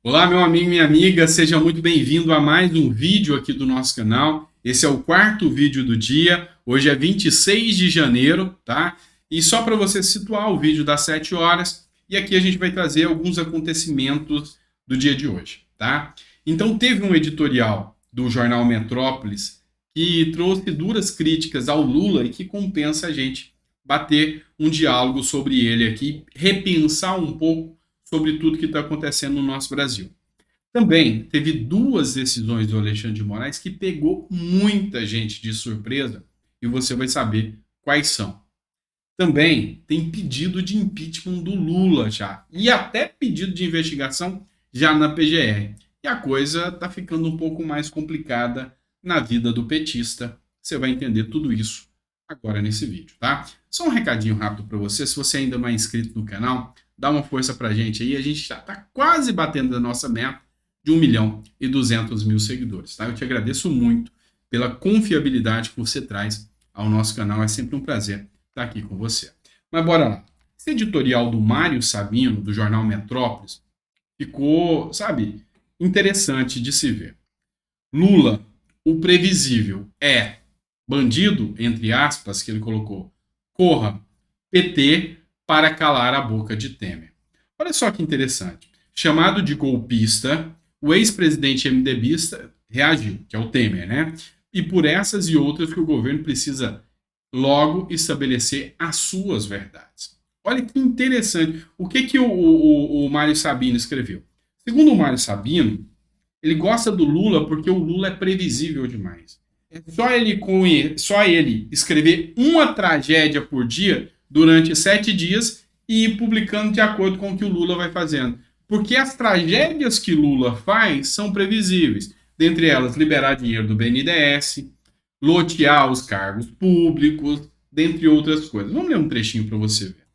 Olá, meu amigo e minha amiga, seja muito bem-vindo a mais um vídeo aqui do nosso canal. Esse é o quarto vídeo do dia, hoje é 26 de janeiro, tá? E só para você situar o vídeo das 7 horas, e aqui a gente vai trazer alguns acontecimentos do dia de hoje, tá? Então, teve um editorial do jornal Metrópolis que trouxe duras críticas ao Lula e que compensa a gente bater um diálogo sobre ele aqui, repensar um pouco sobre tudo que está acontecendo no nosso Brasil. Também teve duas decisões do Alexandre de Moraes que pegou muita gente de surpresa e você vai saber quais são. Também tem pedido de impeachment do Lula já e até pedido de investigação já na PGR. E a coisa está ficando um pouco mais complicada na vida do petista. Você vai entender tudo isso agora nesse vídeo, tá? Só um recadinho rápido para você, se você ainda não é inscrito no canal, dá uma força pra gente aí, a gente já tá quase batendo a nossa meta de 1.200.000 seguidores, tá? Eu te agradeço muito pela confiabilidade que você traz ao nosso canal, é sempre um prazer estar aqui com você. Mas bora lá. Esse editorial do Mário Sabino, do jornal Metrópolis, ficou, sabe, interessante de se ver. Lula, o previsível é bandido, entre aspas, que ele colocou, corra, PT para calar a boca de Temer. Olha só que interessante. Chamado de golpista, o ex-presidente MDBista reagiu, que é o Temer, né? E por essas e outras que o governo precisa logo estabelecer as suas verdades. Olha que interessante. O que o Mário Sabino escreveu? Segundo o Mário Sabino, ele gosta do Lula porque o Lula é previsível demais. É só ele escrever uma tragédia por dia durante 7 dias e ir publicando de acordo com o que o Lula vai fazendo. Porque as tragédias que Lula faz são previsíveis. Dentre elas, liberar dinheiro do BNDES, lotear os cargos públicos, dentre outras coisas. Vamos ler um trechinho para você ver.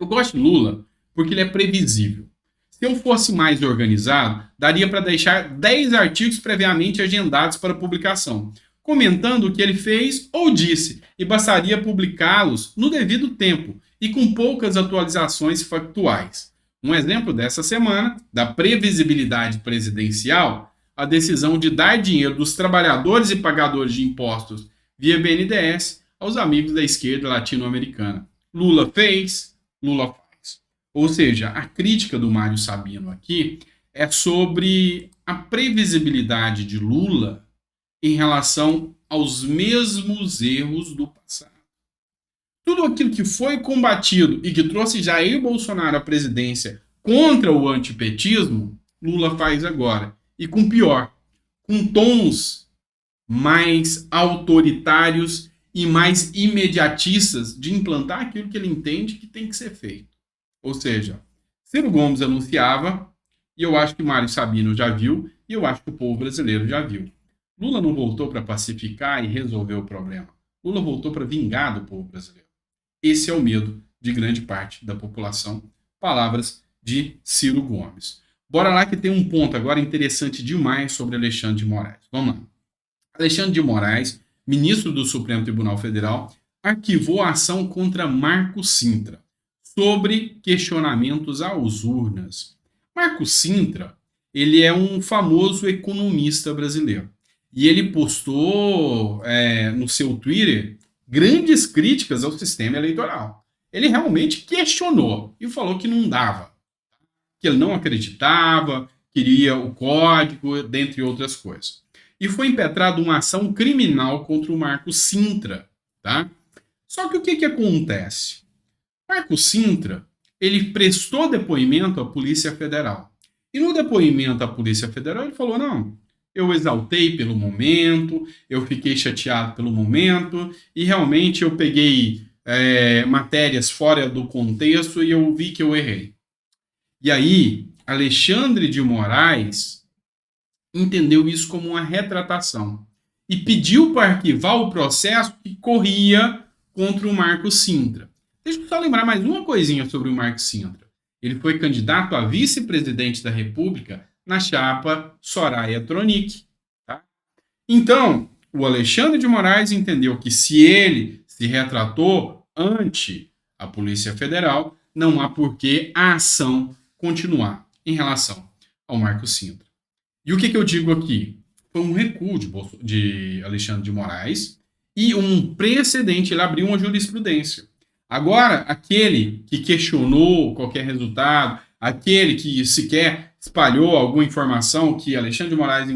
Eu gosto de Lula porque ele é previsível. Se eu fosse mais organizado, daria para deixar 10 artigos previamente agendados para publicação, comentando o que ele fez ou disse, e bastaria publicá-los no devido tempo e com poucas atualizações factuais. Um exemplo dessa semana, da previsibilidade presidencial, a decisão de dar dinheiro dos trabalhadores e pagadores de impostos via BNDES aos amigos da esquerda latino-americana. Lula fez, Lula faz. Ou seja, a crítica do Mário Sabino aqui é sobre a previsibilidade de Lula em relação aos mesmos erros do passado. Tudo aquilo que foi combatido e que trouxe Jair Bolsonaro à presidência contra o antipetismo, Lula faz agora. E com pior, com tons mais autoritários e mais imediatistas de implantar aquilo que ele entende que tem que ser feito. Ou seja, Ciro Gomes anunciava, e eu acho que Mário Sabino já viu, e eu acho que o povo brasileiro já viu. Lula não voltou para pacificar e resolver o problema. Lula voltou para vingar do povo brasileiro. Esse é o medo de grande parte da população. Palavras de Ciro Gomes. Bora lá que tem um ponto agora interessante demais sobre Alexandre de Moraes. Vamos lá. Alexandre de Moraes, ministro do Supremo Tribunal Federal, arquivou a ação contra Marco Sintra sobre questionamentos às urnas. Marco Sintra, ele é um famoso economista brasileiro. E ele postou no seu Twitter grandes críticas ao sistema eleitoral. Ele realmente questionou e falou que não dava, que ele não acreditava, queria o código, dentre outras coisas. E foi impetrada uma ação criminal contra o Marco Sintra, tá? Só que o que acontece? Marco Sintra, ele prestou depoimento à Polícia Federal. E no depoimento à Polícia Federal ele falou, não, eu exaltei pelo momento, eu fiquei chateado pelo momento, e realmente eu peguei matérias fora do contexto e eu vi que eu errei. E aí, Alexandre de Moraes entendeu isso como uma retratação e pediu para arquivar o processo que corria contra o Marco Sintra. Deixa eu só lembrar mais uma coisinha sobre o Marco Sintra. Ele foi candidato a vice-presidente da República na chapa Soraya Tronic. Tá? Então, o Alexandre de Moraes entendeu que se ele se retratou ante a Polícia Federal, não há por que a ação continuar em relação ao Marcos Sintra. E o que eu digo aqui? Foi um recuo de Alexandre de Moraes e um precedente, ele abriu uma jurisprudência. Agora, aquele que questionou qualquer resultado, aquele que sequer espalhou alguma informação que Alexandre de Moraes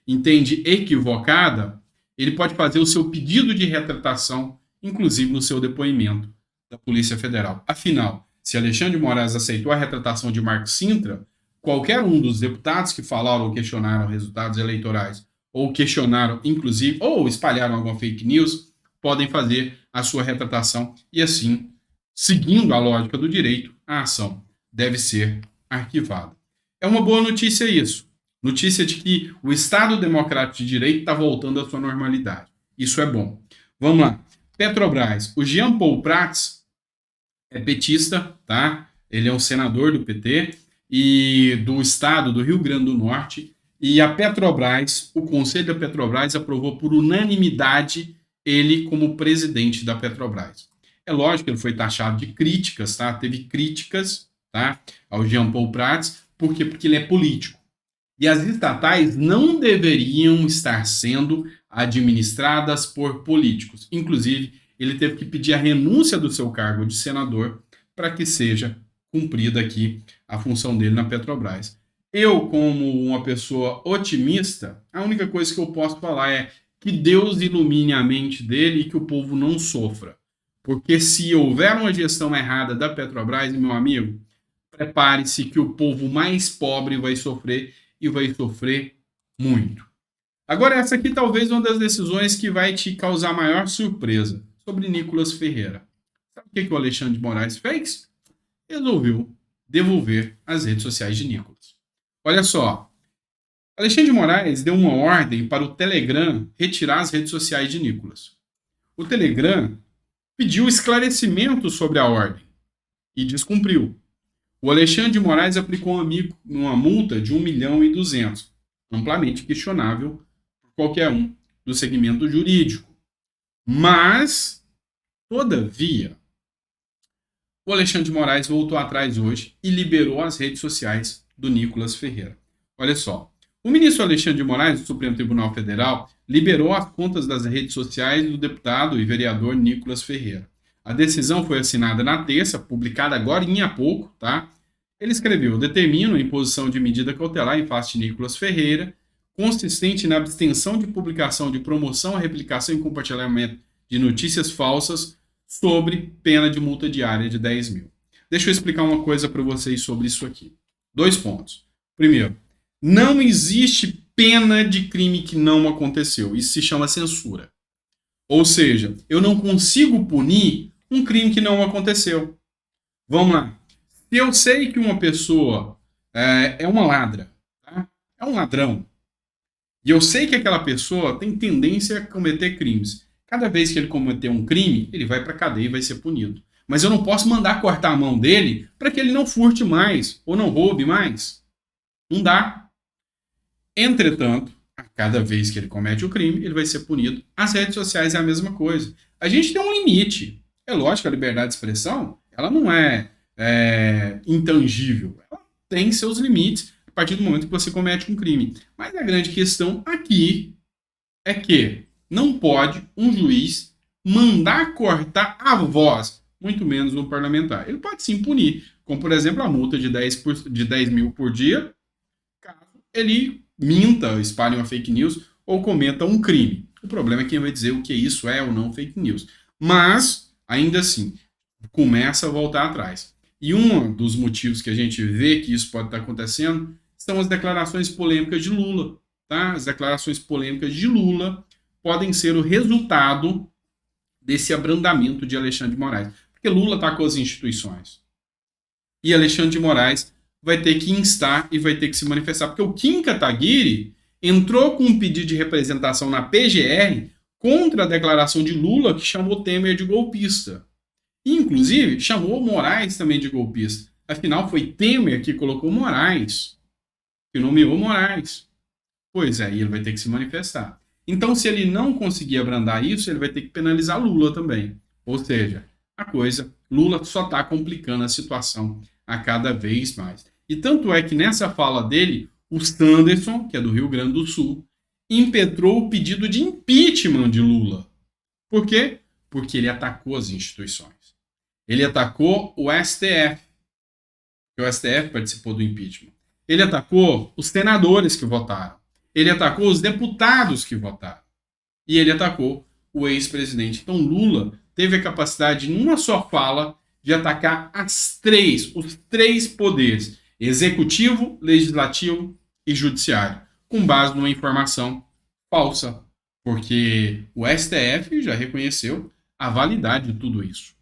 entende equivocada, ele pode fazer o seu pedido de retratação, inclusive no seu depoimento da Polícia Federal. Afinal, se Alexandre de Moraes aceitou a retratação de Marcos Sintra, qualquer um dos deputados que falaram ou questionaram resultados eleitorais, ou questionaram, inclusive, ou espalharam alguma fake news, podem fazer a sua retratação e, assim, seguindo a lógica do direito, a ação deve ser arquivada. É uma boa notícia isso. Notícia de que o Estado Democrático de Direito está voltando à sua normalidade. Isso é bom. Vamos lá. Petrobras. O Jean Paul Prats é petista, tá? Ele é um senador do PT e do estado do Rio Grande do Norte. E a Petrobras, o Conselho da Petrobras aprovou por unanimidade ele como presidente da Petrobras. É lógico que ele foi taxado de críticas, tá? Teve críticas, tá? Ao Jean Paul Prats, porque ele é político. E as estatais não deveriam estar sendo administradas por políticos. Inclusive, ele teve que pedir a renúncia do seu cargo de senador para que seja cumprida aqui a função dele na Petrobras. Eu, como uma pessoa otimista, a única coisa que eu posso falar é que Deus ilumine a mente dele e que o povo não sofra. Porque se houver uma gestão errada da Petrobras, meu amigo, prepare-se que o povo mais pobre vai sofrer e vai sofrer muito. Agora, essa aqui talvez uma das decisões que vai te causar maior surpresa, sobre Nicolas Ferreira. Sabe o que o Alexandre de Moraes fez? Resolveu devolver as redes sociais de Nicolas. Olha só, Alexandre de Moraes deu uma ordem para o Telegram retirar as redes sociais de Nicolas. O Telegram pediu esclarecimento sobre a ordem e descumpriu. O Alexandre de Moraes aplicou uma multa de 1.200.000, amplamente questionável por qualquer um do segmento jurídico. Mas, todavia, o Alexandre de Moraes voltou atrás hoje e liberou as redes sociais do Nicolas Ferreira. Olha só, o ministro Alexandre de Moraes, do Supremo Tribunal Federal, liberou as contas das redes sociais do deputado e vereador Nicolas Ferreira. A decisão foi assinada na terça, publicada agora há pouco, tá? Ele escreveu: determino a imposição de medida cautelar em face de Nicolas Ferreira, consistente na abstenção de publicação, de promoção, replicação e compartilhamento de notícias falsas, sobre pena de multa diária de 10 mil. Deixa eu explicar uma coisa para vocês sobre isso aqui. 2 pontos. Primeiro, não existe pena de crime que não aconteceu. Isso se chama censura. Ou seja, eu não consigo punir um crime que não aconteceu. Vamos lá. Se eu sei que uma pessoa é uma ladra, tá? É um ladrão, e eu sei que aquela pessoa tem tendência a cometer crimes. Cada vez que ele cometer um crime, ele vai para a cadeia e vai ser punido. Mas eu não posso mandar cortar a mão dele para que ele não furte mais ou não roube mais. Não dá. Entretanto, a cada vez que ele comete o crime, ele vai ser punido. As redes sociais é a mesma coisa. A gente tem um limite. É lógico que a liberdade de expressão, ela não é intangível. Ela tem seus limites a partir do momento que você comete um crime. Mas a grande questão aqui é que não pode um juiz mandar cortar a voz, muito menos um parlamentar. Ele pode sim punir, como por exemplo a multa de 10 mil por dia, caso ele minta, espalhe uma fake news ou cometa um crime. O problema é quem vai dizer o que isso é ou não fake news. Mas, ainda assim, começa a voltar atrás. E um dos motivos que a gente vê que isso pode estar acontecendo são as declarações polêmicas de Lula. Tá? As declarações polêmicas de Lula podem ser o resultado desse abrandamento de Alexandre de Moraes. Porque Lula está com as instituições. E Alexandre de Moraes vai ter que instar e vai ter que se manifestar. Porque o Kim Kataguiri entrou com um pedido de representação na PGR contra a declaração de Lula, que chamou Temer de golpista. E, inclusive, chamou Moraes também de golpista. Afinal, foi Temer que colocou Moraes, que nomeou Moraes. Pois é, ele vai ter que se manifestar. Então, se ele não conseguir abrandar isso, ele vai ter que penalizar Lula também. Ou seja, Lula só está complicando a situação a cada vez mais. E tanto é que nessa fala dele, o Sanderson, que é do Rio Grande do Sul, impetrou o pedido de impeachment de Lula. Por quê? Porque ele atacou as instituições. Ele atacou o STF, que o STF participou do impeachment. Ele atacou os senadores que votaram. Ele atacou os deputados que votaram. E ele atacou o ex-presidente. Então Lula teve a capacidade, numa só fala, de atacar os três poderes: executivo, legislativo e judiciário, com base numa informação falsa, porque o STF já reconheceu a validade de tudo isso.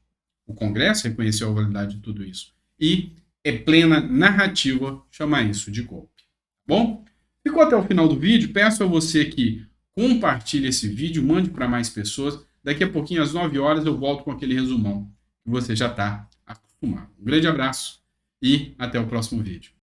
O Congresso reconheceu a validade de tudo isso. E é plena narrativa chamar isso de golpe. Bom, ficou até o final do vídeo. Peço a você que compartilhe esse vídeo, mande para mais pessoas. Daqui a pouquinho, às 9 horas, eu volto com aquele resumão que você já está acostumado. Um grande abraço e até o próximo vídeo.